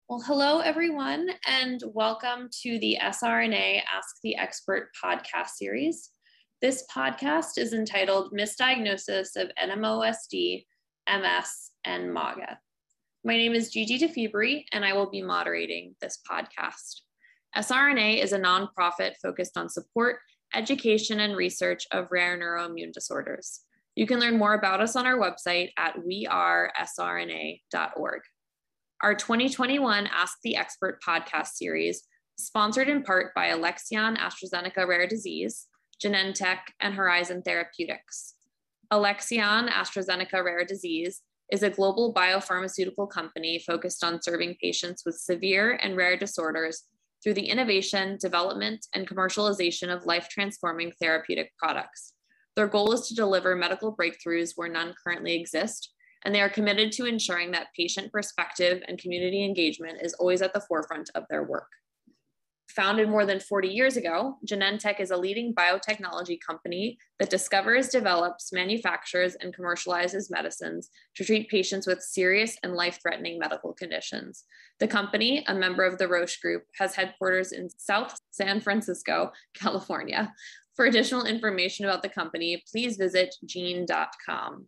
Well, hello everyone, and welcome to the SRNA Ask the Expert podcast series. This podcast is entitled Misdiagnosis of NMOSD, MS, and MOGAD. My name is deFiebre, and I will be moderating this podcast. SRNA is a nonprofit focused on support, education, and research of rare neuroimmune disorders. You can learn more about us on our website at wearesrna.org. Our 2021 Ask the Expert podcast series, sponsored in part by Alexion AstraZeneca Rare Disease, Genentech, and Horizon Therapeutics. Alexion AstraZeneca Rare Disease is a global biopharmaceutical company focused on serving patients with severe and rare disorders through the innovation, development, and commercialization of life-transforming therapeutic products. Their goal is to deliver medical breakthroughs where none currently exist, and they are committed to ensuring that patient perspective and community engagement is always at the forefront of their work. Founded more than 40 years ago, Genentech is a leading biotechnology company that discovers, develops, manufactures, and commercializes medicines to treat patients with serious and life-threatening medical conditions. The company, a member of the Roche Group, has headquarters in South San Francisco, California. For additional information about the company, please visit gene.com.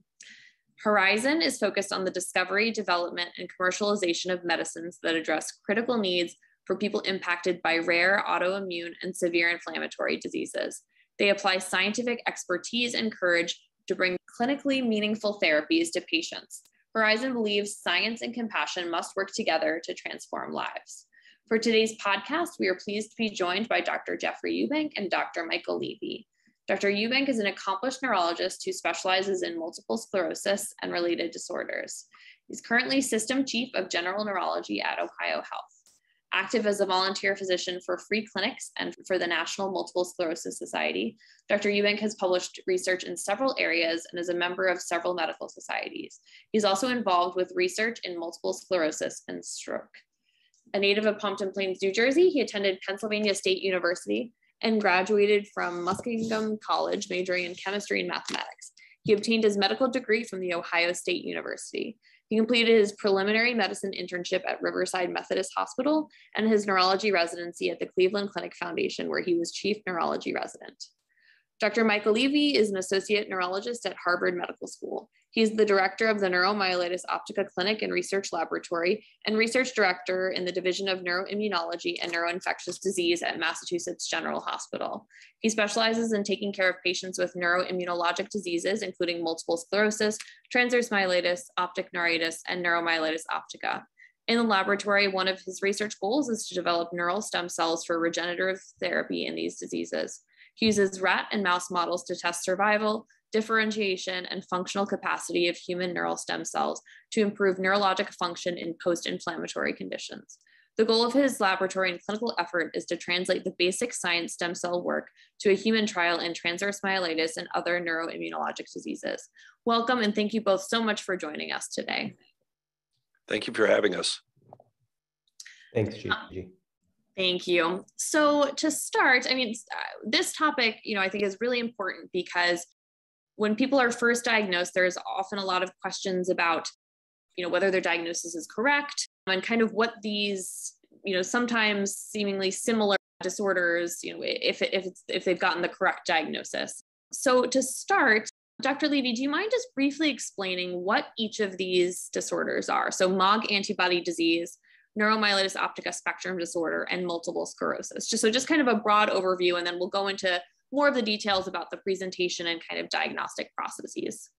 Horizon is focused on the discovery, development, and commercialization of medicines that address critical needs for people impacted by rare autoimmune and severe inflammatory diseases. They apply scientific expertise and courage to bring clinically meaningful therapies to patients. Horizon believes science and compassion must work together to transform lives. For today's podcast, we are pleased to be joined by Dr. Geoffrey Eubank and Dr. Michael Levy. Dr. Eubank is an accomplished neurologist who specializes in multiple sclerosis and related disorders. He's currently System Chief of General Neurology at Ohio Health. Active as a volunteer physician for free clinics and for the National Multiple Sclerosis Society, Dr. Eubank has published research in several areas and is a member of several medical societies. He's also involved with research in multiple sclerosis and stroke. A native of Pompton Plains, New Jersey, he attended Pennsylvania State University and graduated from Muskingum College, majoring in chemistry and mathematics. He obtained his medical degree from the Ohio State University. He completed his preliminary medicine internship at Riverside Methodist Hospital and his neurology residency at the Cleveland Clinic Foundation, where he was chief neurology resident. Dr. Michael Levy is an associate neurologist at Harvard Medical School. He is the director of the neuromyelitis optica clinic and research laboratory and research director in the Division of Neuroimmunology and Neuroinfectious Disease at Massachusetts General Hospital. He specializes in taking care of patients with neuroimmunologic diseases, including multiple sclerosis, transverse myelitis, optic neuritis, and neuromyelitis optica. In the laboratory, one of his research goals is to develop neural stem cells for regenerative therapy in these diseases. He uses rat and mouse models to test survival, differentiation, and functional capacity of human neural stem cells to improve neurologic function in post-inflammatory conditions. The goal of his laboratory and clinical effort is to translate the basic science stem cell work to a human trial in transverse myelitis and other neuroimmunologic diseases. Welcome, and thank you both so much for joining us today. Thank you for having us. Thanks, Gigi. Thank you. So to start, this topic, I think is really important because when people are first diagnosed, there's often a lot of questions about, whether their diagnosis is correct and kind of what these, sometimes seemingly similar disorders, if they've gotten the correct diagnosis. So to start, Dr. Levy, do you mind just briefly explaining what each of these disorders are? So MOG antibody disease, neuromyelitis optica spectrum disorder, and multiple sclerosis. Just kind of a broad overview, and then we'll go into more of the details about the presentation and kind of diagnostic processes.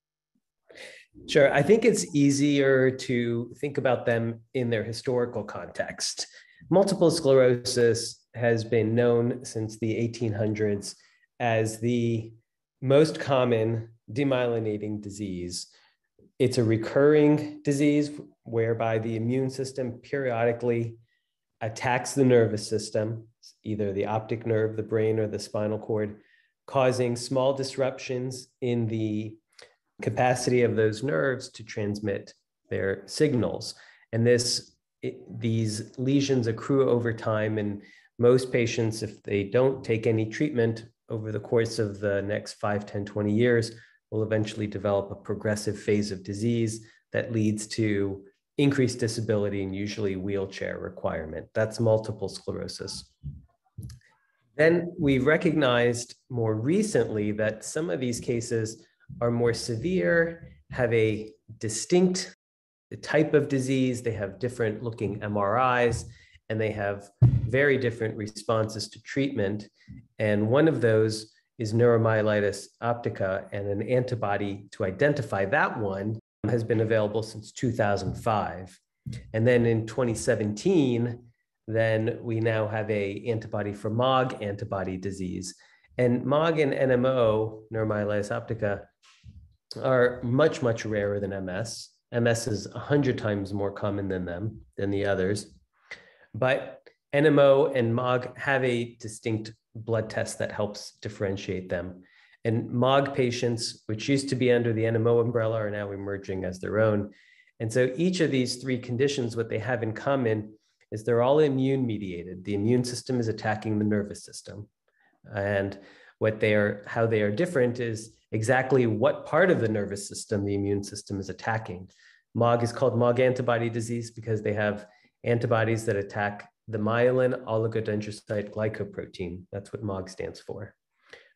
Sure. I think it's easier to think about them in their historical context. Multiple sclerosis has been known since the 1800s as the most common demyelinating disease. It's a recurring disease whereby the immune system periodically attacks the nervous system, either the optic nerve, the brain, or the spinal cord, causing small disruptions in the capacity of those nerves to transmit their signals. And these lesions accrue over time, and most patients, if they don't take any treatment over the course of the next 5, 10, 20 years, will eventually develop a progressive phase of disease that leads to increased disability and usually wheelchair requirement. That's multiple sclerosis. Then we recognized more recently that some of these cases are more severe, have a distinct type of disease, they have different looking MRIs, and they have very different responses to treatment. And one of those is neuromyelitis optica, and an antibody to identify that one has been available since 2005. And then in 2017, then we now have an antibody for MOG antibody disease. And MOG and NMO, neuromyelitis optica, are much, much rarer than MS. MS is 100 times more common than the others. But NMO and MOG have a distinct blood test that helps differentiate them. And MOG patients, which used to be under the NMO umbrella, are now emerging as their own. And so each of these three conditions, what they have in common is they're all immune mediated. The immune system is attacking the nervous system. And how they are different is exactly what part of the nervous system the immune system is attacking. MOG is called MOG antibody disease because they have antibodies that attack the myelin oligodendrocyte glycoprotein. That's what MOG stands for.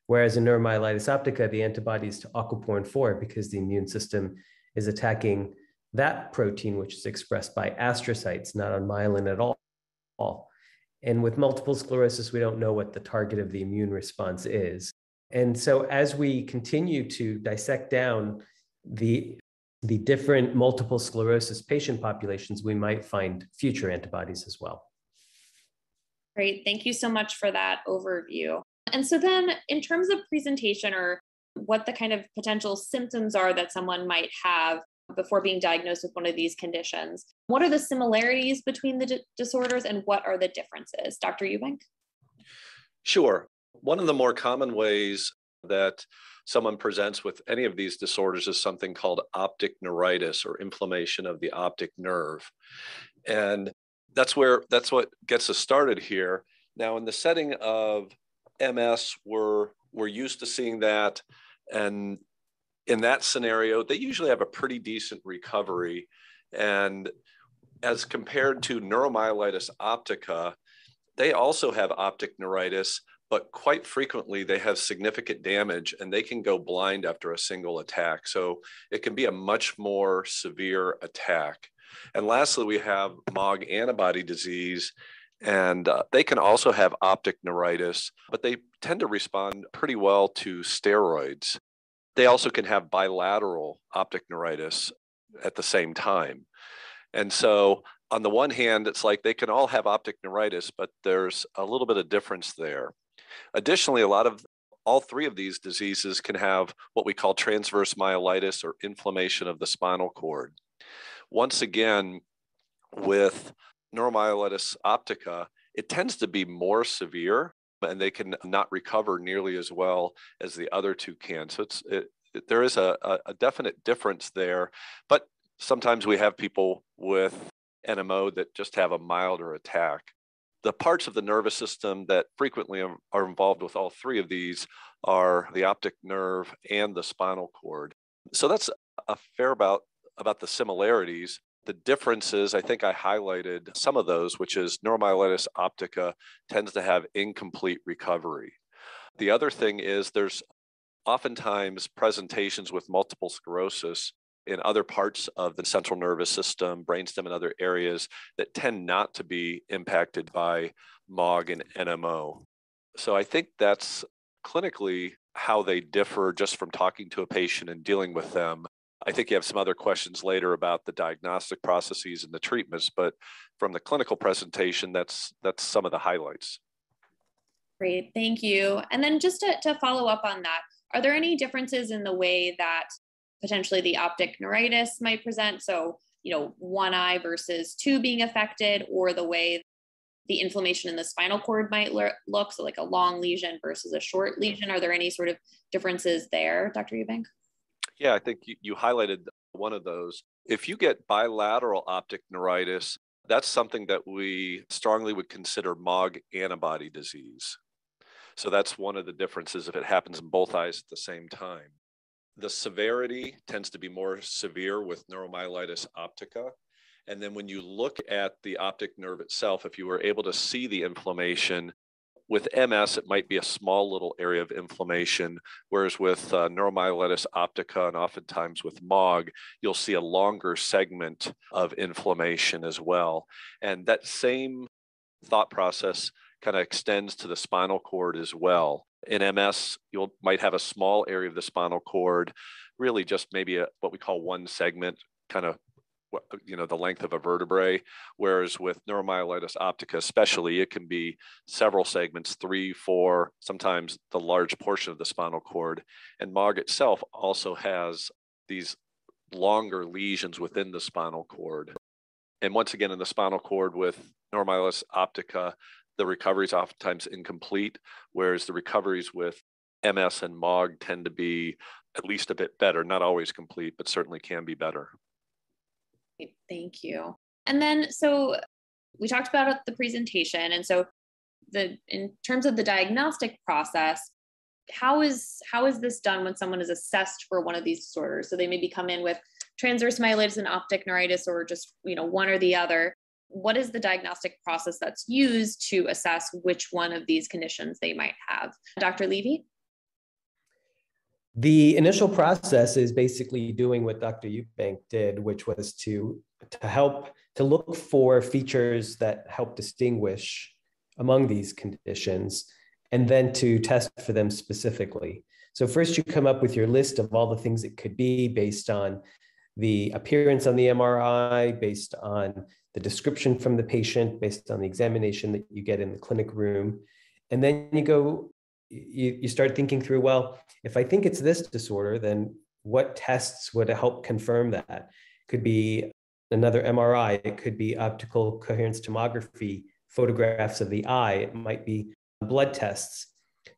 Whereas in neuromyelitis optica, the antibody is to aquaporin 4 because the immune system is attacking that protein, which is expressed by astrocytes, not on myelin at all. And with multiple sclerosis, we don't know what the target of the immune response is. And so as we continue to dissect down the different multiple sclerosis patient populations, we might find future antibodies as well. Great. Thank you so much for that overview. And so then in terms of presentation or what the kind of potential symptoms are that someone might have before being diagnosed with one of these conditions, what are the similarities between the disorders and what are the differences? Dr. Eubank? Sure. One of the more common ways that someone presents with any of these disorders is something called optic neuritis or inflammation of the optic nerve. And that's what gets us started here. Now, in the setting of MS, we're used to seeing that. And in that scenario, they usually have a pretty decent recovery. And as compared to neuromyelitis optica, they also have optic neuritis, but quite frequently they have significant damage and they can go blind after a single attack. So it can be a much more severe attack. And lastly, we have MOG antibody disease, and they can also have optic neuritis, but they tend to respond pretty well to steroids. They also can have bilateral optic neuritis at the same time. And so on the one hand, it's like they can all have optic neuritis, but there's a little bit of difference there. Additionally, all three of these diseases can have what we call transverse myelitis or inflammation of the spinal cord. Once again, with neuromyelitis optica, it tends to be more severe and they can not recover nearly as well as the other two can. So there is a definite difference there, but sometimes we have people with NMO that just have a milder attack. The parts of the nervous system that frequently are involved with all three of these are the optic nerve and the spinal cord. So that's a fair about the similarities. The differences, I think I highlighted some of those, which is neuromyelitis optica tends to have incomplete recovery. The other thing is there's oftentimes presentations with multiple sclerosis in other parts of the central nervous system, brainstem, and other areas that tend not to be impacted by MOG and NMO. So I think that's clinically how they differ just from talking to a patient and dealing with them. I think you have some other questions later about the diagnostic processes and the treatments, but from the clinical presentation, that's some of the highlights. Great, thank you. And then just to follow up on that, are there any differences in the way that potentially the optic neuritis might present? So, one eye versus two being affected, or the way the inflammation in the spinal cord might look, so like a long lesion versus a short lesion. Are there any sort of differences there, Dr. Eubank? Yeah, I think you highlighted one of those. If you get bilateral optic neuritis, that's something that we strongly would consider MOG antibody disease. So that's one of the differences if it happens in both eyes at the same time. The severity tends to be more severe with neuromyelitis optica. And then when you look at the optic nerve itself, if you were able to see the inflammation, with MS, it might be a small little area of inflammation, whereas with neuromyelitis optica and oftentimes with MOG, you'll see a longer segment of inflammation as well. And that same thought process kind of extends to the spinal cord as well. In MS, you might have a small area of the spinal cord, really just maybe what we call one segment, kind of the length of a vertebrae, whereas with neuromyelitis optica especially, it can be several segments, 3, 4, sometimes the large portion of the spinal cord. And MOG itself also has these longer lesions within the spinal cord. And once again, in the spinal cord with neuromyelitis optica, the recovery is oftentimes incomplete, whereas the recoveries with MS and MOG tend to be at least a bit better, not always complete, but certainly can be better. Thank you. And then, so we talked about the presentation. And so in terms of the diagnostic process, how is this done when someone is assessed for one of these disorders? So they maybe come in with transverse myelitis and optic neuritis, or just, one or the other. What is the diagnostic process that's used to assess which one of these conditions they might have? Dr. Levy? The initial process is basically doing what Dr. Eubank did, which was to look for features that help distinguish among these conditions, and then to test for them specifically. So first you come up with your list of all the things it could be based on the appearance on the MRI, based on the description from the patient, based on the examination that you get in the clinic room. And then you start thinking through, well, if I think it's this disorder, then what tests would help confirm that? Could be another MRI, it could be optical coherence tomography, photographs of the eye, it might be blood tests.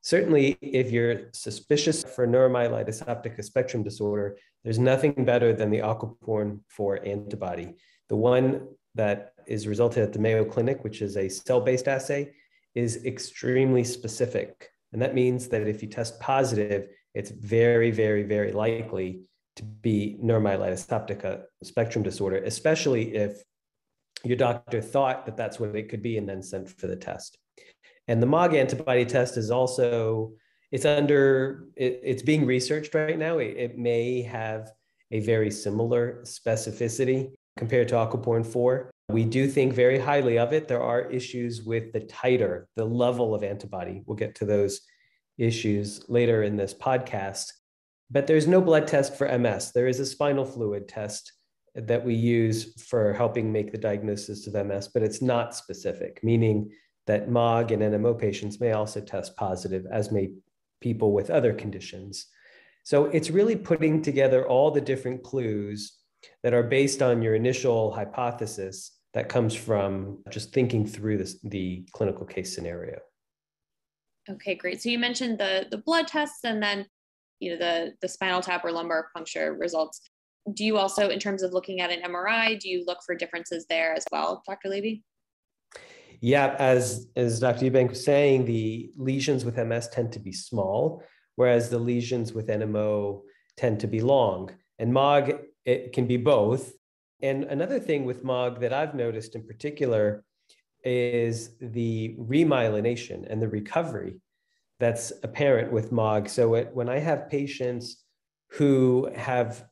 Certainly, if you're suspicious for neuromyelitis optica spectrum disorder, there's nothing better than the aquaporin 4 antibody. The one that is resulted at the Mayo Clinic, which is a cell-based assay, is extremely specific. And that means that if you test positive, it's very, very, very likely to be neuromyelitis optica spectrum disorder, especially if your doctor thought that that's what it could be and then sent for the test. And the MOG antibody test is also, it's being researched right now. It may have a very similar specificity compared to aquaporin 4. We do think very highly of it. There are issues with the titer, the level of antibody. We'll get to those issues later in this podcast. But there's no blood test for MS. There is a spinal fluid test that we use for helping make the diagnosis of MS, but it's not specific, meaning that MOG and NMO patients may also test positive, as may people with other conditions. So it's really putting together all the different clues that are based on your initial hypothesis that comes from just thinking through the clinical case scenario. Okay, great. So you mentioned the blood tests and then the spinal tap or lumbar puncture results. Do you also, in terms of looking at an MRI, do you look for differences there as well, Dr. Levy? Yeah, as Dr. Eubank was saying, the lesions with MS tend to be small, whereas the lesions with NMO tend to be long. And MOG, it can be both. And another thing with MOG that I've noticed in particular is the remyelination and the recovery that's apparent with MOG. So when I have patients who have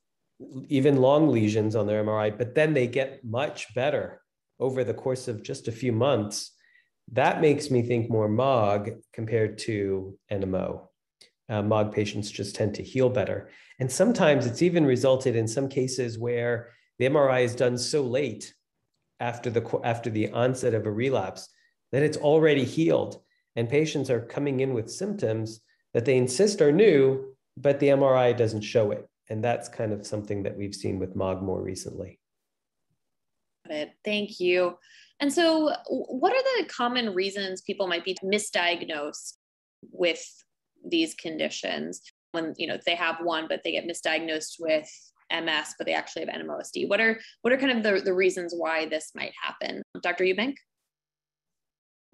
even long lesions on their MRI, but then they get much better over the course of just a few months, that makes me think more MOG compared to NMO. MOG patients just tend to heal better. And sometimes it's even resulted in some cases where the MRI is done so late after the onset of a relapse that it's already healed. And patients are coming in with symptoms that they insist are new, but the MRI doesn't show it. And that's kind of something that we've seen with MOG more recently. Got it. Thank you. And so what are the common reasons people might be misdiagnosed with these conditions when, they have one, but they get misdiagnosed with MS, but they actually have NMOSD? What are kind of the reasons why this might happen? Dr. Eubank?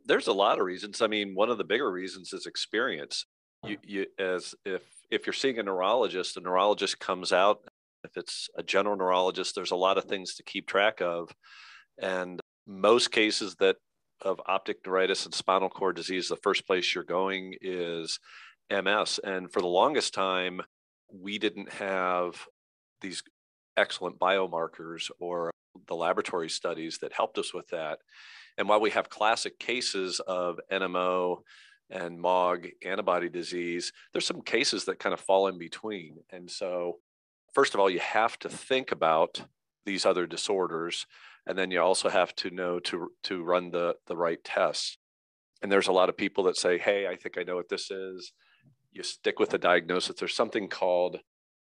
There's a lot of reasons. I mean, one of the bigger reasons is experience. If you're seeing a neurologist comes out If it's a general neurologist, there's a lot of things to keep track of. And most cases of optic neuritis and spinal cord disease, the first place you're going is MS. And for the longest time, we didn't have these excellent biomarkers or the laboratory studies that helped us with that. And while we have classic cases of NMO and MOG antibody disease, there's some cases that kind of fall in between. And so, first of all, you have to think about these other disorders, and then you also have to know to run the right tests. And there's a lot of people that say, hey, I think I know what this is. You stick with the diagnosis. There's something called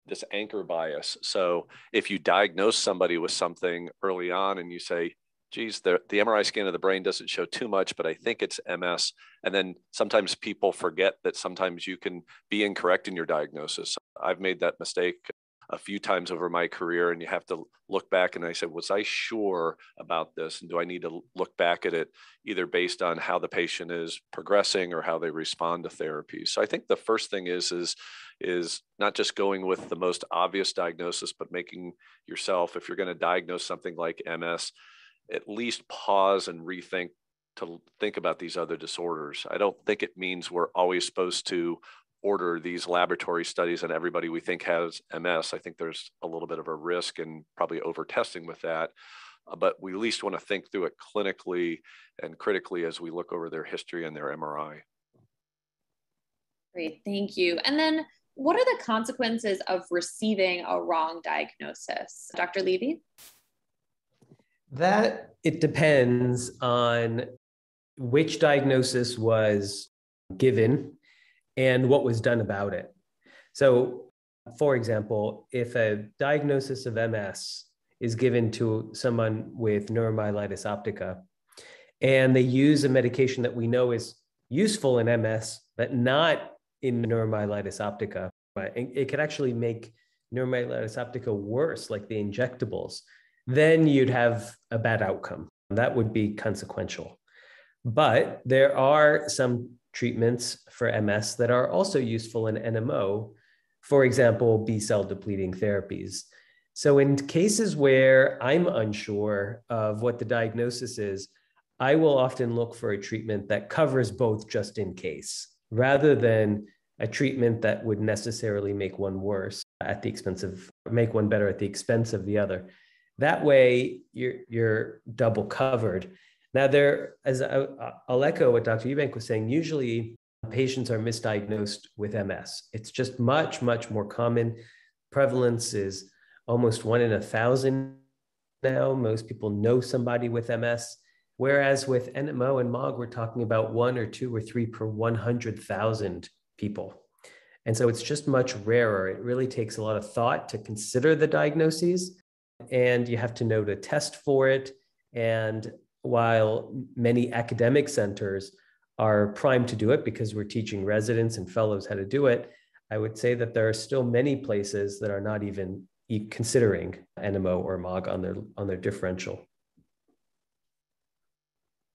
this anchor bias. So if you diagnose somebody with something early on and you say, geez, the MRI scan of the brain doesn't show too much, but I think it's MS. And then sometimes people forget that sometimes you can be incorrect in your diagnosis. I've made that mistake a few times over my career, and you have to look back and I said, was I sure about this? And do I need to look back at it either based on how the patient is progressing or how they respond to therapy? So I think the first thing is not just going with the most obvious diagnosis, but making yourself, if you're going to diagnose something like MS, at least pause and rethink to think about these other disorders. I don't think it means we're always supposed to order these laboratory studies on everybody we think has MS. I think there's a little bit of a risk and probably over testing with that. But we at least want to think through it clinically and critically as we look over their history and their MRI. Great, thank you. And then what are the consequences of receiving a wrong diagnosis? Dr. Levy? That it depends on which diagnosis was given and what was done about it. So, for example, if a diagnosis of MS is given to someone with neuromyelitis optica, and they use a medication that we know is useful in MS, but not in neuromyelitis optica, right? It could actually make neuromyelitis optica worse, like the injectables, then you'd have a bad outcome. That would be consequential. But there are some treatments for MS that are also useful in NMO, for example, B-cell depleting therapies. So in cases where I'm unsure of what the diagnosis is, I will often look for a treatment that covers both just in case, rather than a treatment that would necessarily make one worse at the expense of, make one better at the expense of the other. That way, you're double covered. Now, I'll echo what Dr. Eubank was saying. Usually, patients are misdiagnosed with MS. It's just much, much more common. Prevalence is almost 1 in 1,000 now. Most people know somebody with MS. Whereas with NMO and MOG, we're talking about 1 or 2 or 3 per 100,000 people. And so it's just much rarer. It really takes a lot of thought to consider the diagnoses, and you have to know to test for it. And while many academic centers are primed to do it because we're teaching residents and fellows how to do it, I would say that there are still many places that are not even considering NMO or MOG on their differential.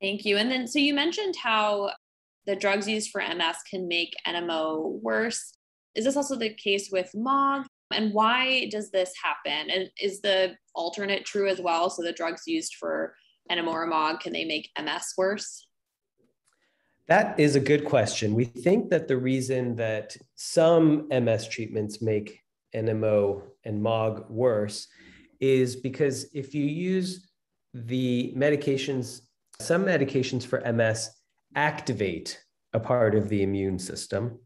Thank you. And then, so you mentioned how the drugs used for MS can make NMO worse. Is this also the case with MOG? And why does this happen? And is the alternate true as well? So the drugs used for NMO or MOG, can they make MS worse? That is a good question. We think that the reason that some MS treatments make NMO and MOG worse is because if you use the medications, some medications for MS activate a part of the immune system,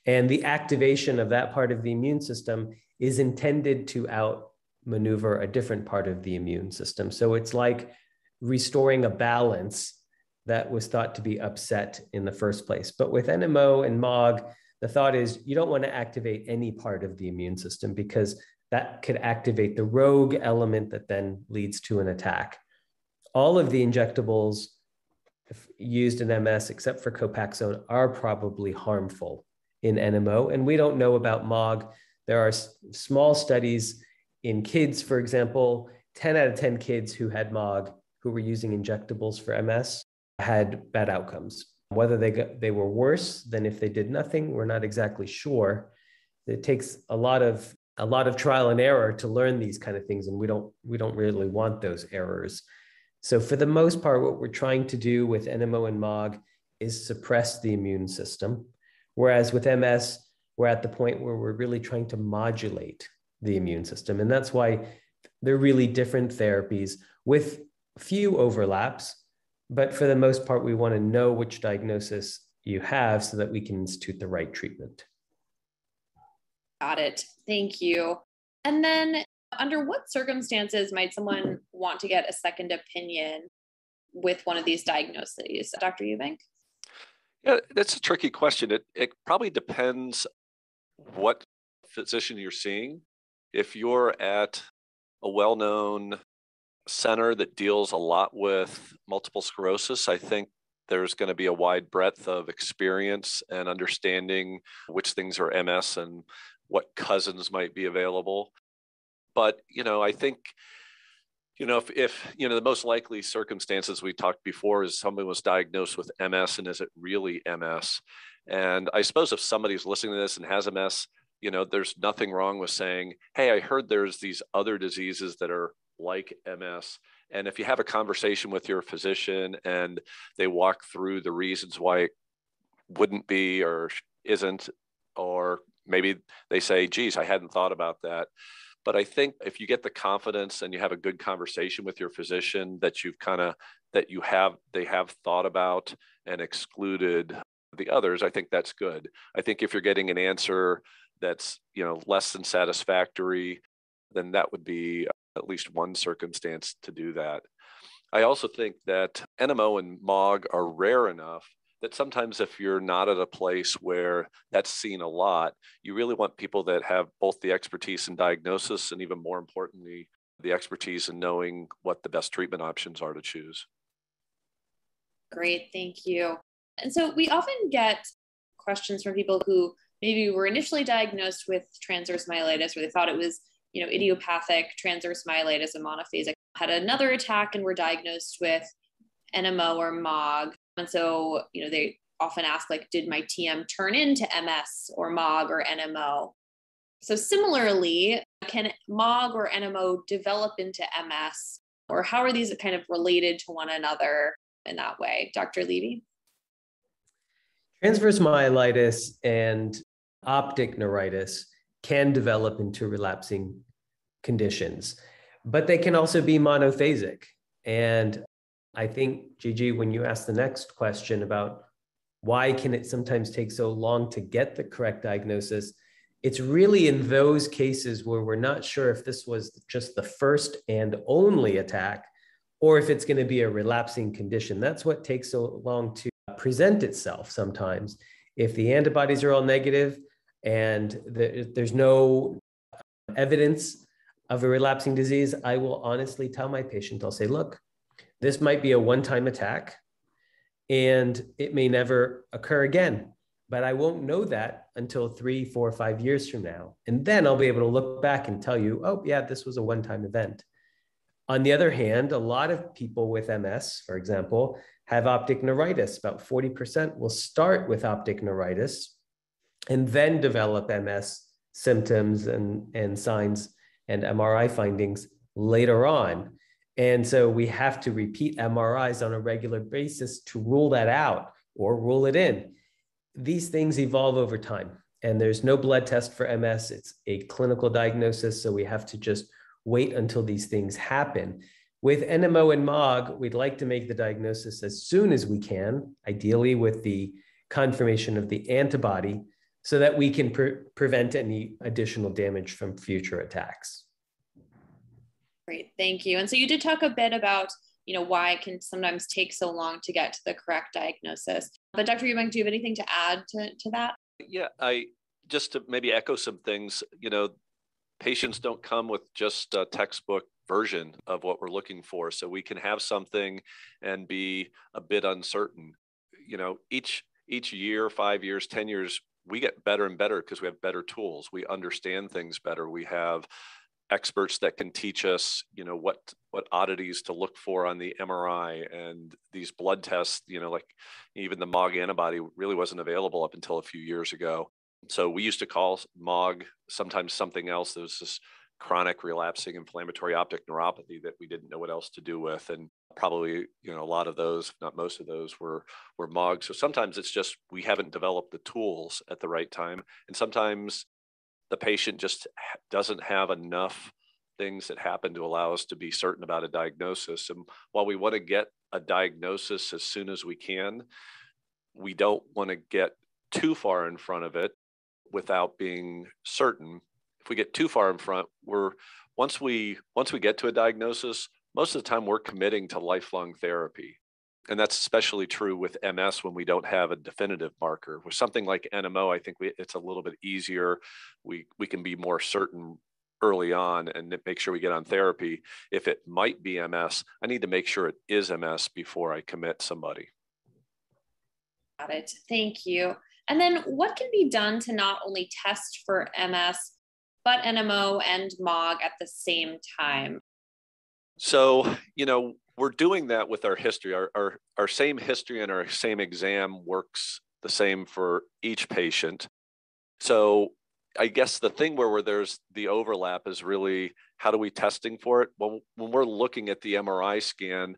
and the activation of that part of the immune system is intended to outmaneuver a different part of the immune system. So it's like restoring a balance that was thought to be upset in the first place. But with NMO and MOG, the thought is you don't want to activate any part of the immune system because that could activate the rogue element that then leads to an attack. All of the injectables used in MS, except for Copaxone, are probably harmful in NMO. And we don't know about MOG. There are small studies in kids, for example, 10 out of 10 kids who had MOG who were using injectables for MS had bad outcomes. Whether they were worse than if they did nothing, we're not exactly sure. It takes a lot of a lot of trial and error to learn these kind of things, and we don't really want those errors. So for the most part, what we're trying to do with NMO and MOG is suppress the immune system, whereas with MS, we're at the point where we're really trying to modulate the immune system. And that's why they're really different therapies with few overlaps, but for the most part, we want to know which diagnosis you have so that we can institute the right treatment. Got it. Thank you. And then under what circumstances might someone want to get a second opinion with one of these diagnoses? Dr. Eubank? Yeah, that's a tricky question. It probably depends what physician you're seeing. If you're at a well-known center that deals a lot with multiple sclerosis, I think there's going to be a wide breadth of experience and understanding which things are MS and what cousins might be available. But, I think, if the most likely circumstances we talked before is someone was diagnosed with MS, and is it really MS? And I suppose if somebody's listening to this and has MS, there's nothing wrong with saying, hey, I heard there's these other diseases that are like MS. And if you have a conversation with your physician and they walk through the reasons why it wouldn't be or isn't, or maybe they say, geez, I hadn't thought about that. But I think if you get the confidence and you have a good conversation with your physician that they have thought about and excluded the others, I think that's good. I think if you're getting an answer that's, less than satisfactory, then that would be at least one circumstance to do that. I also think that NMO and MOG are rare enough that sometimes if you're not at a place where that's seen a lot, you really want people that have both the expertise in diagnosis and, even more importantly, the expertise in knowing what the best treatment options are to choose. Great, thank you. And so we often get questions from people who maybe were initially diagnosed with transverse myelitis, or they thought it was, idiopathic transverse myelitis and monophasic, had another attack and were diagnosed with NMO or MOG. And so, they often ask, did my TM turn into MS or MOG or NMO? So similarly, can MOG or NMO develop into MS, or how are these kind of related to one another in that way? Dr. Levy? Transverse myelitis and optic neuritis can develop into relapsing conditions, but they can also be monophasic. And I think, Gigi, when you ask the next question about why can it sometimes take so long to get the correct diagnosis, it's really in those cases where we're not sure if this was just the first and only attack, or if it's going to be a relapsing condition. That's what takes so long to present itself sometimes. If the antibodies are all negative and there's no evidence of a relapsing disease, I will honestly tell my patient, I'll say, look, this might be a one-time attack and it may never occur again, but I won't know that until 3, 4, 5 years from now. And then I'll be able to look back and tell you, oh yeah, this was a one-time event. On the other hand, a lot of people with MS, for example, have optic neuritis. About 40% will start with optic neuritis and then develop MS symptoms and signs and MRI findings later on. And so we have to repeat MRIs on a regular basis to rule that out or rule it in. These things evolve over time, and there's no blood test for MS. It's a clinical diagnosis, so we have to just wait until these things happen. With NMO and MOG, we'd like to make the diagnosis as soon as we can, ideally with the confirmation of the antibody, so that we can prevent any additional damage from future attacks. Great, thank you. And so you did talk a bit about, why it can sometimes take so long to get to the correct diagnosis. But Dr. Eubank, do you have anything to add to that? Yeah, just to maybe echo some things, patients don't come with just a textbook version of what we're looking for. So we can have something and be a bit uncertain. Each year, 5 years, 10 years, we get better and better because we have better tools. We understand things better. We have experts that can teach us, what oddities to look for on the MRI, and these blood tests, like even the MOG antibody really wasn't available up until a few years ago. So we used to call MOG sometimes something else. There was this chronic relapsing inflammatory optic neuropathy that we didn't know what else to do with. And probably, a lot of those, if not most of those, were MOG. So sometimes it's just we haven't developed the tools at the right time. And sometimes the patient just doesn't have enough things that happen to allow us to be certain about a diagnosis. And while we want to get a diagnosis as soon as we can, we don't want to get too far in front of it without being certain. If we get too far in front, once we get to a diagnosis, most of the time we're committing to lifelong therapy. And that's especially true with MS when we don't have a definitive marker. With something like NMO, I think it's a little bit easier. We can be more certain early on and make sure we get on therapy. If it might be MS, I need to make sure it is MS before I commit somebody. Got it. Thank you. And then what can be done to not only test for MS, but NMO and MOG at the same time? So, we're doing that with our history. Our same history and our same exam works the same for each patient. So I guess the thing where there's the overlap is really, how do we testing for it? Well, when we're looking at the MRI scan,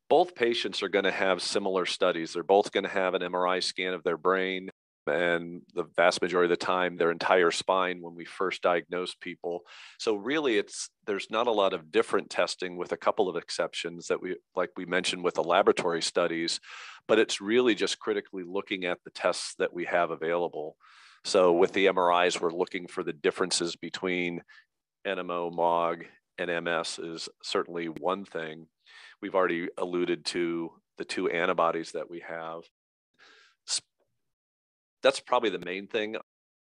both patients are going to have similar studies. They're both going to have an MRI scan of their brain, and the vast majority of the time, their entire spine when we first diagnose people. So really, there's not a lot of different testing, with a couple of exceptions that we mentioned with the laboratory studies, but it's really just critically looking at the tests that we have available. So with the MRIs, we're looking for the differences between NMO, MOG, and MS is certainly one thing. We've already alluded to the two antibodies that we have. That's probably the main thing.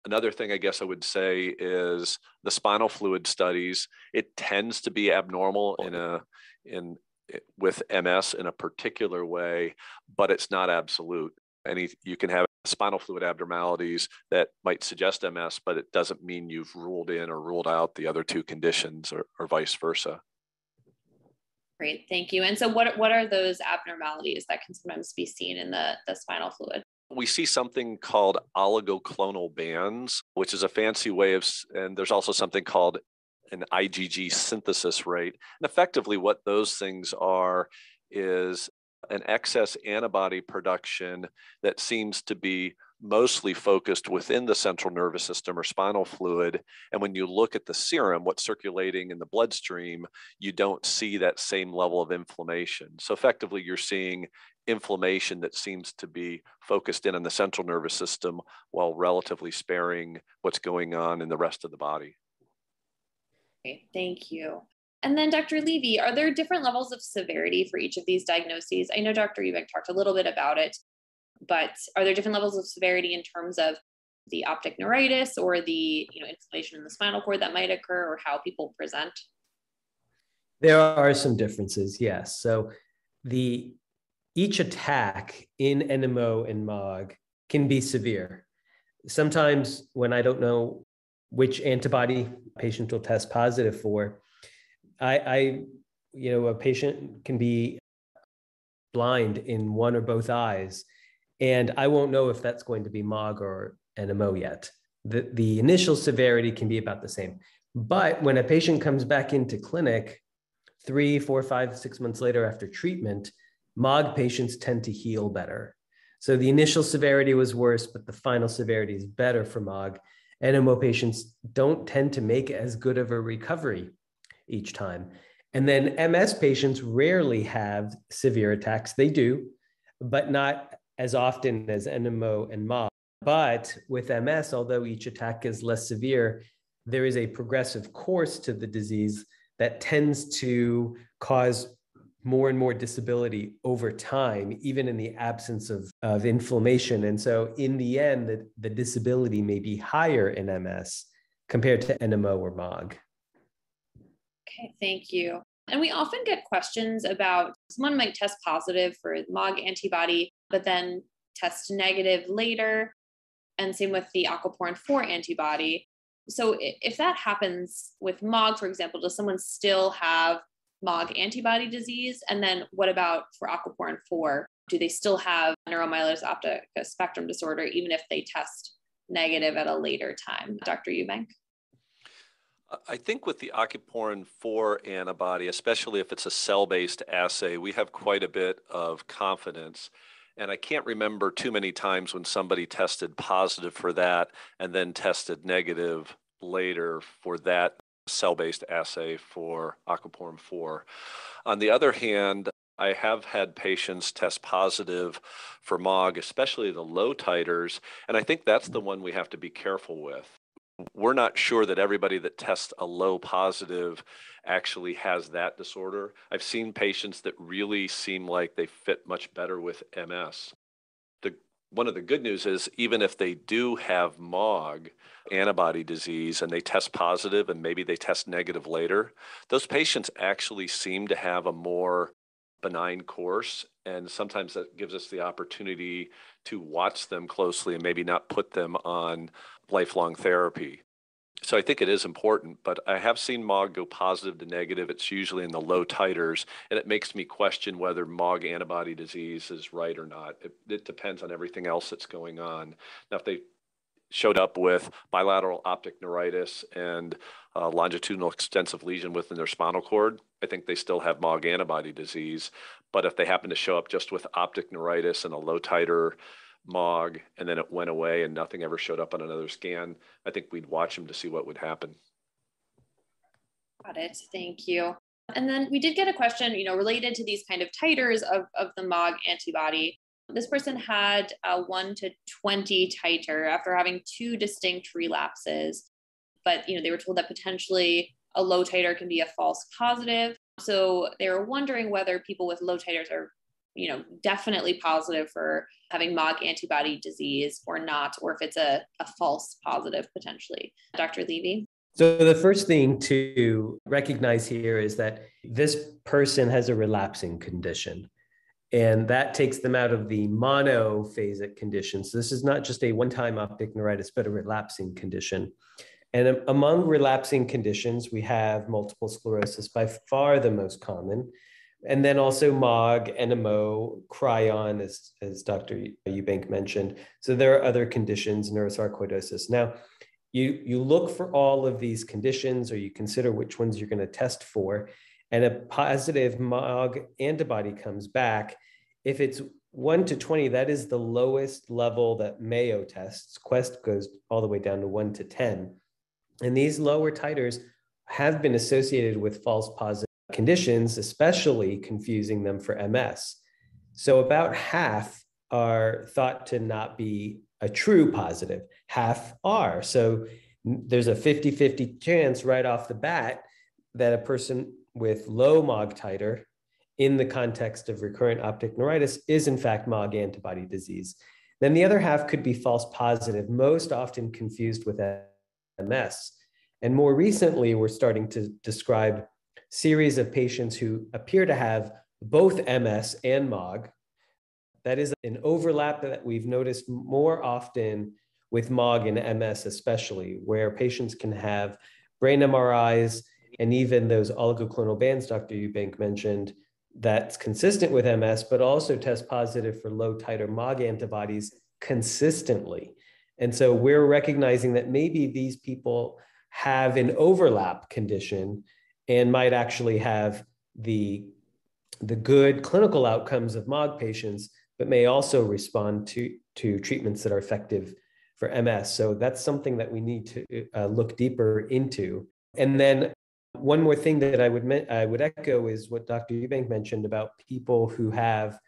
Another thing I guess I would say is the spinal fluid studies. It tends to be abnormal with MS in a particular way, but it's not absolute. You can have spinal fluid abnormalities that might suggest MS, but it doesn't mean you've ruled in or ruled out the other two conditions, or vice versa. Great, thank you. And so what are those abnormalities that can sometimes be seen in the spinal fluid? We see something called oligoclonal bands, which is a fancy way and there's also something called an IgG synthesis rate. And effectively what those things are is an excess antibody production that seems to be mostly focused within the central nervous system or spinal fluid. And when you look at the serum, what's circulating in the bloodstream, you don't see that same level of inflammation. So effectively, you're seeing inflammation that seems to be focused in on the central nervous system while relatively sparing what's going on in the rest of the body. Okay, thank you. And then Dr. Levy, are there different levels of severity for each of these diagnoses? I know Dr. Eubank talked a little bit about it, but are there different levels of severity in terms of the optic neuritis or the inflammation in the spinal cord that might occur, or how people present? There are some differences, yes. So each attack in NMO and MOG can be severe. Sometimes when I don't know which antibody a patient will test positive for, a patient can be blind in one or both eyes, and I won't know if that's going to be MOG or NMO yet. The initial severity can be about the same. But when a patient comes back into clinic 3, 4, 5, 6 months later after treatment, MOG patients tend to heal better. So the initial severity was worse, but the final severity is better for MOG. NMO patients don't tend to make as good of a recovery each time. And then MS patients rarely have severe attacks. They do, but not as often as NMO and MOG. But with MS, although each attack is less severe, there is a progressive course to the disease that tends to cause more and more disability over time, even in the absence of inflammation. And so in the end, the disability may be higher in MS compared to NMO or MOG. Okay, thank you. And we often get questions about someone might test positive for MOG antibody, but then test negative later. And same with the aquaporin 4 antibody. So if that happens with MOG, for example, does someone still have MOG antibody disease? And then what about for aquaporin 4? Do they still have neuromyelitis optica spectrum disorder, even if they test negative at a later time. Dr. Eubank? I think with the aquaporin 4 antibody, especially if it's a cell-based assay, we have quite a bit of confidence. And I can't remember too many times when somebody tested positive for that and then tested negative later for that cell-based assay for aquaporin 4. On the other hand, I have had patients test positive for MOG, especially the low titers, and I think that's the one we have to be careful with. We're not sure that everybody that tests a low positive actually has that disorder. I've seen patients that really seem like they fit much better with MS. One of the good news is even if they do have MOG antibody disease and they test positive and maybe they test negative later, those patients actually seem to have a more benign course. And sometimes that gives us the opportunity to watch them closely and maybe not put them on lifelong therapy. So I think it is important, but I have seen MOG go positive to negative. It's usually in the low titers, and it makes me question whether MOG antibody disease is right or not. It depends on everything else that's going on. Now, if they showed up with bilateral optic neuritis and longitudinal extensive lesion within their spinal cord, I think they still have MOG antibody disease. But if they happen to show up just with optic neuritis and a low titer MOG, and then it went away and nothing ever showed up on another scan, I think we'd watch them to see what would happen. Got it. Thank you. And then we did get a question, related to these kind of titers of the MOG antibody. This person had a 1 to 20 titer after having 2 distinct relapses, but they were told that potentially a low titer can be a false positive. So they were wondering whether people with low titers are definitely positive for having MOG antibody disease or not, or if it's a false positive potentially. Dr. Levy? So the first thing to recognize here is that this person has a relapsing condition, and that takes them out of the monophasic condition. So this is not just a one-time optic neuritis, but a relapsing condition. And among relapsing conditions, we have multiple sclerosis, by far the most common. And then also MOG, NMO, Cryon, as Dr. Eubank mentioned. So there are other conditions, neurosarcoidosis. Now, you look for all of these conditions, or you consider which ones you're going to test for, and a positive MOG antibody comes back. If it's 1 to 20, that is the lowest level that Mayo tests. Quest goes all the way down to 1 to 10. And these lower titers have been associated with false positive conditions, especially confusing them for MS. So about half are thought to not be a true positive, half are. So there's a 50-50 chance right off the bat that a person with low MOG titer in the context of recurrent optic neuritis is in fact MOG antibody disease. Then the other half could be false positive, most often confused with MS. And more recently, we're starting to describe series of patients who appear to have both MS and MOG. That is an overlap that we've noticed more often with MOG and MS especially, where patients can have brain MRIs and even those oligoclonal bands Dr. Eubank mentioned that's consistent with MS, but also test positive for low titer MOG antibodies consistently. And so we're recognizing that maybe these people have an overlap condition and might actually have the good clinical outcomes of MOG patients, but may also respond to treatments that are effective for MS. So that's something that we need to look deeper into. And then one more thing that I would echo is what Dr. Eubank mentioned about people who have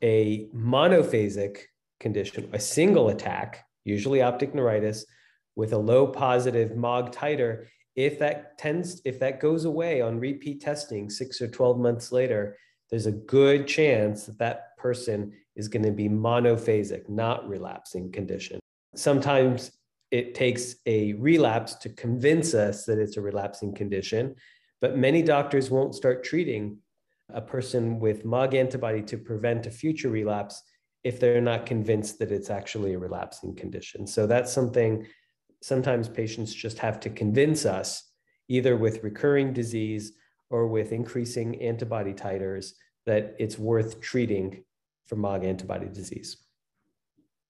a monophasic condition, a single attack, usually optic neuritis, with a low positive MOG titer. If that goes away on repeat testing 6 or 12 months later, there's a good chance that that person is going to be monophasic, not relapsing condition. Sometimes it takes a relapse to convince us that it's a relapsing condition, but many doctors won't start treating a person with MOG antibody to prevent a future relapse if they're not convinced that it's actually a relapsing condition. So that's something sometimes patients just have to convince us, either with recurring disease or with increasing antibody titers, that it's worth treating for MOG antibody disease.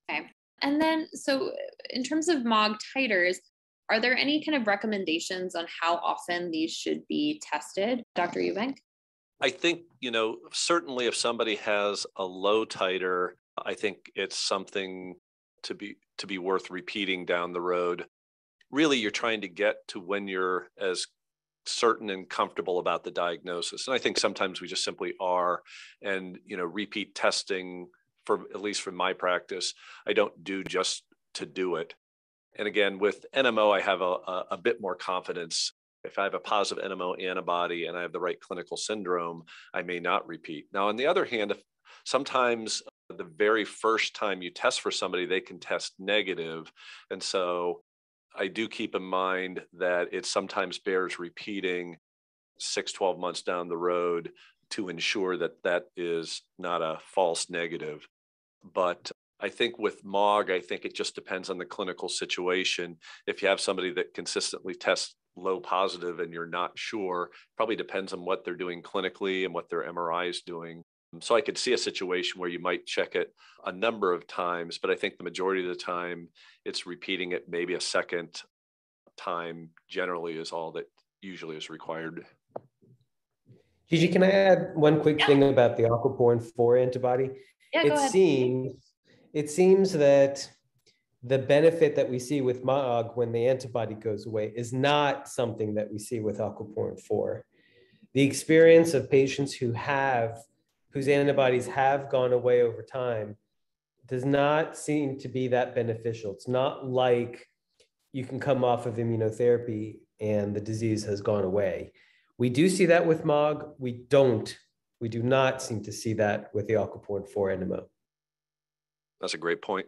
Okay. And then, so in terms of MOG titers, are there any kind of recommendations on how often these should be tested? Dr. Eubank? I think, certainly if somebody has a low titer, I think it's something to be worth repeating down the road. Really, you're trying to get to when you're as certain and comfortable about the diagnosis. And I think sometimes we just simply are. And, repeat testing, for at least from my practice, I don't do just to do it. And again, with NMO, I have a bit more confidence. If I have a positive NMO antibody and I have the right clinical syndrome, I may not repeat. Now, on the other hand, sometimes the very first time you test for somebody, they can test negative. And so I do keep in mind that it sometimes bears repeating 6-12 months down the road to ensure that that is not a false negative. But I think with MOG, I think it just depends on the clinical situation. If you have somebody that consistently tests low positive and you're not sure, probably depends on what they're doing clinically and what their MRI is doing. So I could see a situation where you might check it a number of times, but I think the majority of the time it's repeating it maybe a second time generally is all that usually is required. Gigi, can I add one quick thing about the aquaporin 4 antibody? Yeah, go ahead. It seems that the benefit that we see with MOG when the antibody goes away is not something that we see with aquaporin 4. The experience of patients whose antibodies have gone away over time does not seem to be that beneficial. It's not like you can come off of immunotherapy and the disease has gone away. We do see that with MOG. We do not seem to see that with the aquaporin 4 NMO. That's a great point.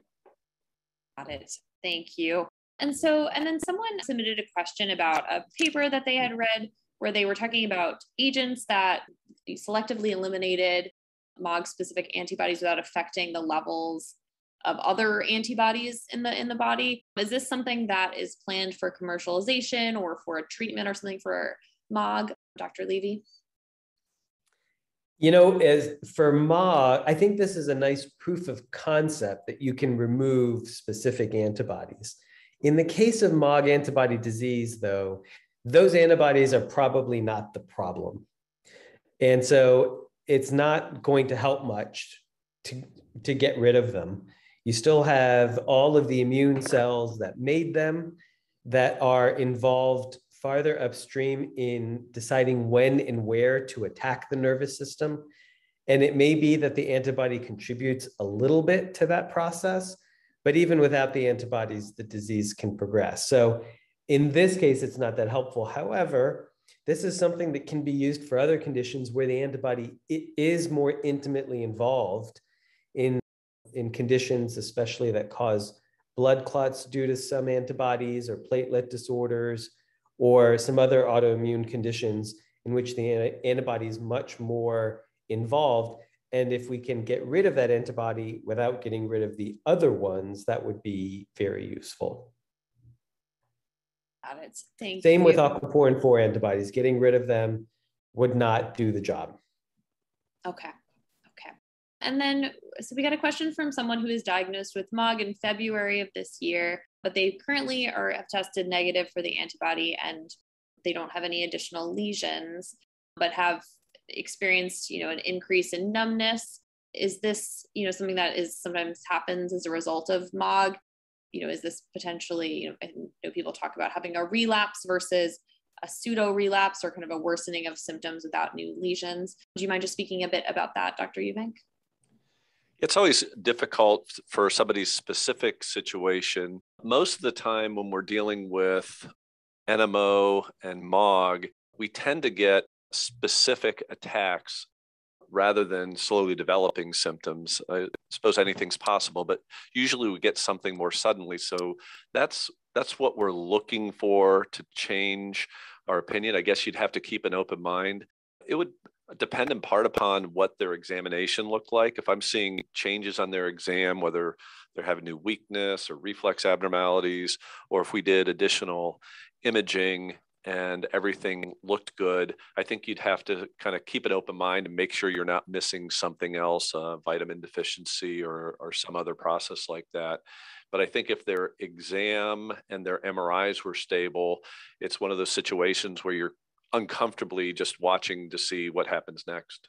Got it. Thank you. And then someone submitted a question about a paper that they had read where they were talking about agents that selectively eliminated MOG-specific antibodies without affecting the levels of other antibodies in the body. Is this something that is planned for commercialization or for a treatment or something for MOG, Dr. Levy? As for MOG, I think this is a nice proof of concept that you can remove specific antibodies. In the case of MOG antibody disease, though, those antibodies are probably not the problem. And so it's not going to help much to get rid of them. You still have all of the immune cells that made them that are involved farther upstream in deciding when and where to attack the nervous system. And it may be that the antibody contributes a little bit to that process, but even without the antibodies, the disease can progress. So in this case, it's not that helpful. However, this is something that can be used for other conditions where the antibody is more intimately involved in conditions, especially that cause blood clots due to some antibodies or platelet disorders, or some other autoimmune conditions in which the antibody is much more involved. And if we can get rid of that antibody without getting rid of the other ones, that would be very useful. Got it. Thank you. Same with aquaporin 4 antibodies. Getting rid of them would not do the job. Okay. And then, so we got a question from someone who is diagnosed with MOG in February of this year, but they currently have tested negative for the antibody and they don't have any additional lesions, but have experienced, an increase in numbness. Is this, something that is sometimes happens as a result of MOG? Is this potentially, I know people talk about having a relapse versus a pseudo-relapse or kind of a worsening of symptoms without new lesions. Do you mind just speaking a bit about that, Dr. Eubank? It's always difficult for somebody's specific situation. Most of the time when we're dealing with NMO and MOG, we tend to get specific attacks rather than slowly developing symptoms. I suppose anything's possible, but usually we get something more suddenly. So that's what we're looking for to change our opinion. I guess you'd have to keep an open mind. It would depend in part upon what their examination looked like. If I'm seeing changes on their exam, whether they're having new weakness or reflex abnormalities, or if we did additional imaging and everything looked good, I think you'd have to kind of keep an open mind and make sure you're not missing something else, vitamin deficiency or some other process like that. But I think if their exam and their MRIs were stable, it's one of those situations where you're uncomfortably just watching to see what happens next.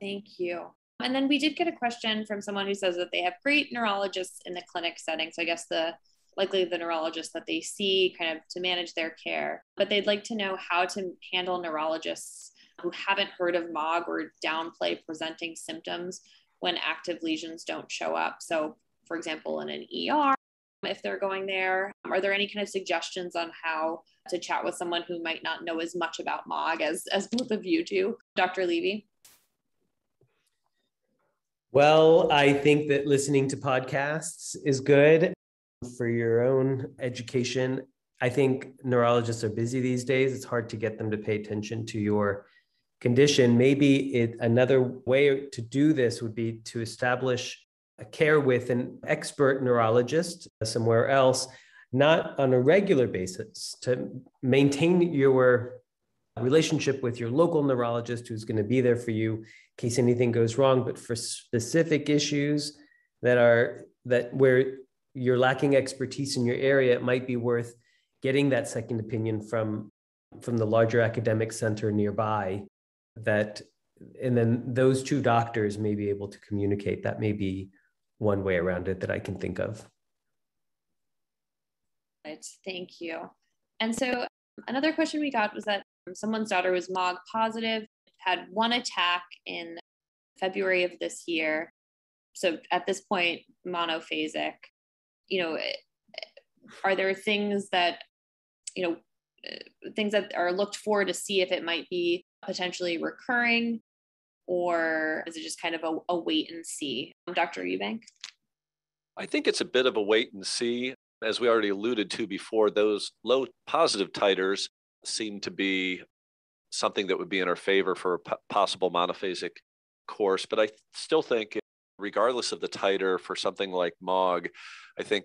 Thank you. And then we did get a question from someone who says that they have great neurologists in the clinic setting. So I guess likely the neurologist that they see kind of to manage their care, but they'd like to know how to handle neurologists who haven't heard of MOG or downplay presenting symptoms when active lesions don't show up. So for example, in an ER, if they're going there, are there any kind of suggestions on how to chat with someone who might not know as much about MOG as both of you do? Dr. Levy? Well, I think that listening to podcasts is good for your own education. I think neurologists are busy these days. It's hard to get them to pay attention to your condition. Maybe another way to do this would be to establish a care with an expert neurologist somewhere else, not on a regular basis, to maintain your relationship with your local neurologist who's going to be there for you in case anything goes wrong, but for specific issues that where you're lacking expertise in your area, it might be worth getting that second opinion from the larger academic center nearby, and then those two doctors may be able to communicate. That may be one way around it that I can think of. Right, thank you. And so another question we got was that someone's daughter was MOG positive, had one attack in February of this year. So at this point, monophasic. Are there things that are looked for to see if it might be potentially recurring, or is it just kind of a wait and see? Dr. Eubank? I think it's a bit of a wait and see. As we already alluded to before, those low positive titers seem to be something that would be in our favor for a possible monophasic course. But I still think, regardless of the titer for something like MOG, I think,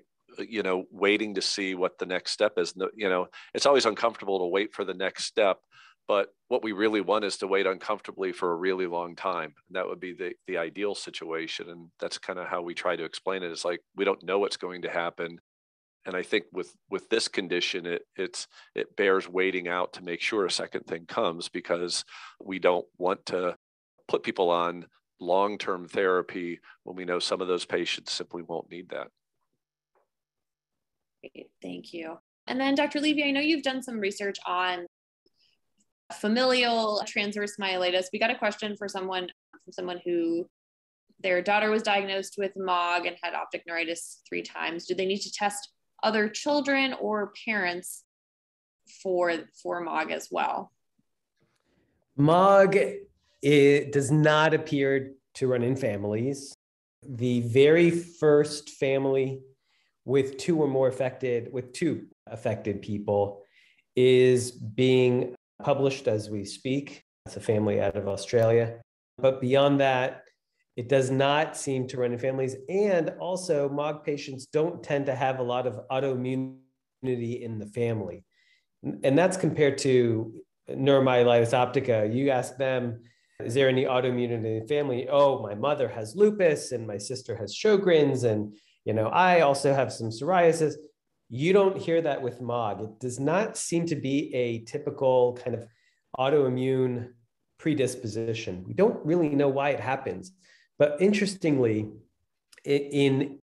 waiting to see what the next step is, it's always uncomfortable to wait for the next step. But what we really want is to wait uncomfortably for a really long time. And that would be the ideal situation. And that's kind of how we try to explain it. It's like, we don't know what's going to happen. And I think with this condition, it bears waiting out to make sure a second thing comes, because we don't want to put people on long-term therapy when we know some of those patients simply won't need that. Great, thank you. And then Dr. Levy, I know you've done some research on familial transverse myelitis. We got a question from someone who their daughter was diagnosed with MOG and had optic neuritis 3 times. Do they need to test other children or parents for MOG as well? MOG, it does not appear to run in families. The very first family with two affected people is being published as we speak. It's a family out of Australia. But beyond that, it does not seem to run in families. And also, MOG patients don't tend to have a lot of autoimmunity in the family. And that's compared to neuromyelitis optica. You ask them, is there any autoimmunity in the family? Oh, my mother has lupus and my sister has Sjogren's, and I also have some psoriasis. You don't hear that with MOG. It does not seem to be a typical kind of autoimmune predisposition. We don't really know why it happens. But interestingly, in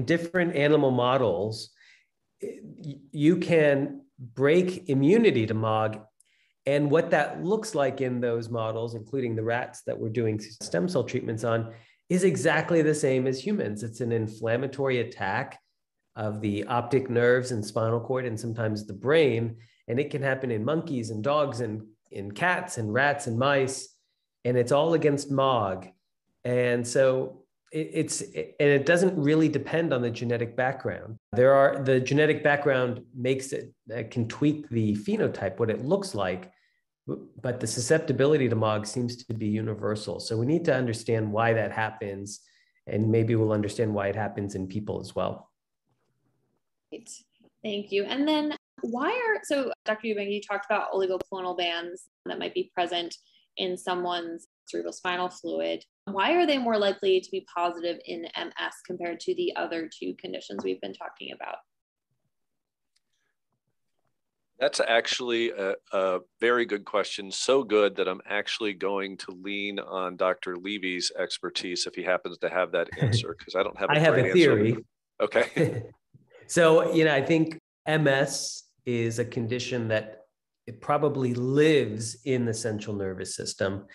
different animal models, you can break immunity to MOG. And what that looks like in those models, including the rats that we're doing stem cell treatments on, is exactly the same as humans. It's an inflammatory attack of the optic nerves and spinal cord and sometimes the brain. And it can happen in monkeys and dogs and in cats and rats and mice. And it's all against MOG. And so it doesn't really depend on the genetic background. The genetic background makes it, can tweak the phenotype, what it looks like, but the susceptibility to MOG seems to be universal. So we need to understand why that happens, and maybe we'll understand why it happens in people as well. Great. Thank you. And then So Dr. Eubank, you talked about oligopolial bands that might be present in someone's cerebrospinal fluid. Why are they more likely to be positive in MS compared to the other two conditions we've been talking about? That's actually a very good question. So good that I'm actually going to lean on Dr. Levy's expertise if he happens to have that answer, because I don't have I have a theory. Okay. So, I think MS is a condition that it probably lives in the central nervous system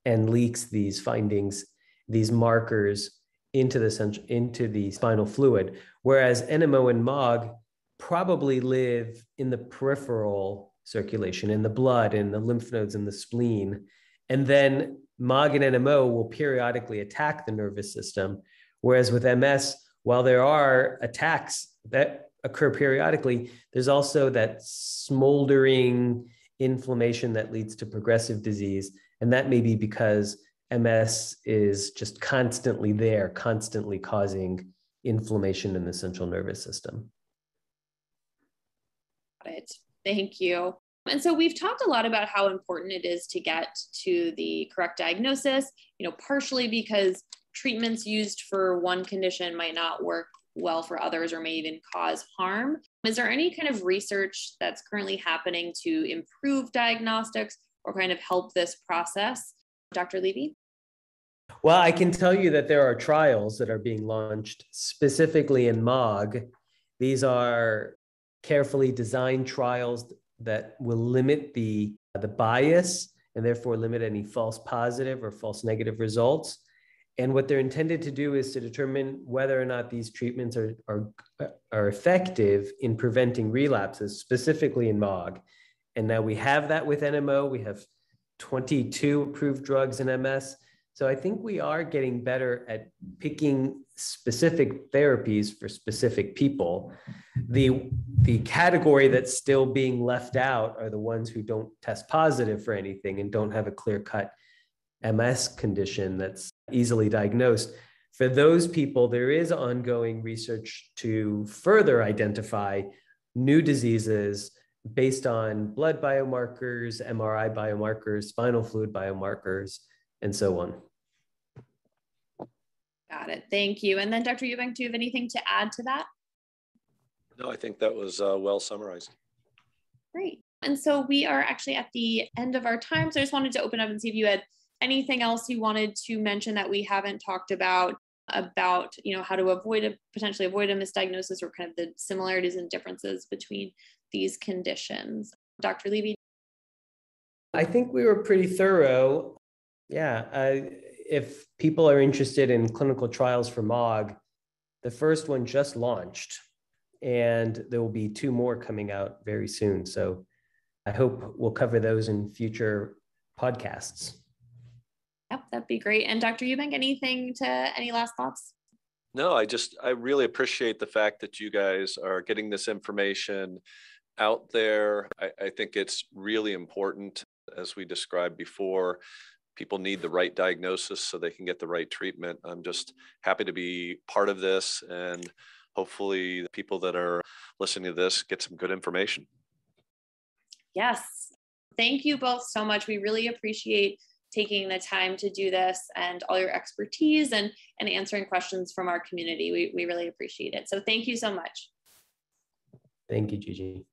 and leaks these findings, these markers into the spinal fluid, whereas NMO and MOG probably live in the peripheral circulation, in the blood, in the lymph nodes, in the spleen. And then MOG and NMO will periodically attack the nervous system. Whereas with MS, while there are attacks that occur periodically, there's also that smoldering inflammation that leads to progressive disease. And that may be because MS is just constantly there, constantly causing inflammation in the central nervous system. Got it. Thank you. And so we've talked a lot about how important it is to get to the correct diagnosis, partially because treatments used for one condition might not work well for others or may even cause harm. Is there any kind of research that's currently happening to improve diagnostics or kind of help this process? Dr. Levy? Well, I can tell you that there are trials that are being launched specifically in MOG. These are carefully designed trials that will limit the bias and therefore limit any false positive or false negative results. And what they're intended to do is to determine whether or not these treatments are effective in preventing relapses, specifically in MOG. And now we have that with NMO. We have 22 approved drugs in MS. So I think we are getting better at picking specific therapies for specific people. The category that's still being left out are the ones who don't test positive for anything and don't have a clear-cut MS condition that's easily diagnosed. For those people, there is ongoing research to further identify new diseases based on blood biomarkers, MRI biomarkers, spinal fluid biomarkers, and so on. Got it. Thank you. And then Dr. Eubank, do you have anything to add to that? No, I think that was well summarized. Great. And so we are actually at the end of our time. So I just wanted to open up and see if you had anything else you wanted to mention that we haven't talked about how to potentially avoid a misdiagnosis or kind of the similarities and differences between these conditions. Dr. Levy? I think we were pretty thorough. Yeah, if people are interested in clinical trials for MOG, the first one just launched and there will be 2 more coming out very soon. So I hope we'll cover those in future podcasts. Yep, that'd be great. And Dr. Eubank, any last thoughts? No, I really appreciate the fact that you guys are getting this information out there. I think it's really important, as we described before. People need the right diagnosis so they can get the right treatment. I'm just happy to be part of this, and hopefully the people that are listening to this get some good information. Yes. Thank you both so much. We really appreciate taking the time to do this and all your expertise and answering questions from our community. We really appreciate it. So thank you so much. Thank you, Gigi.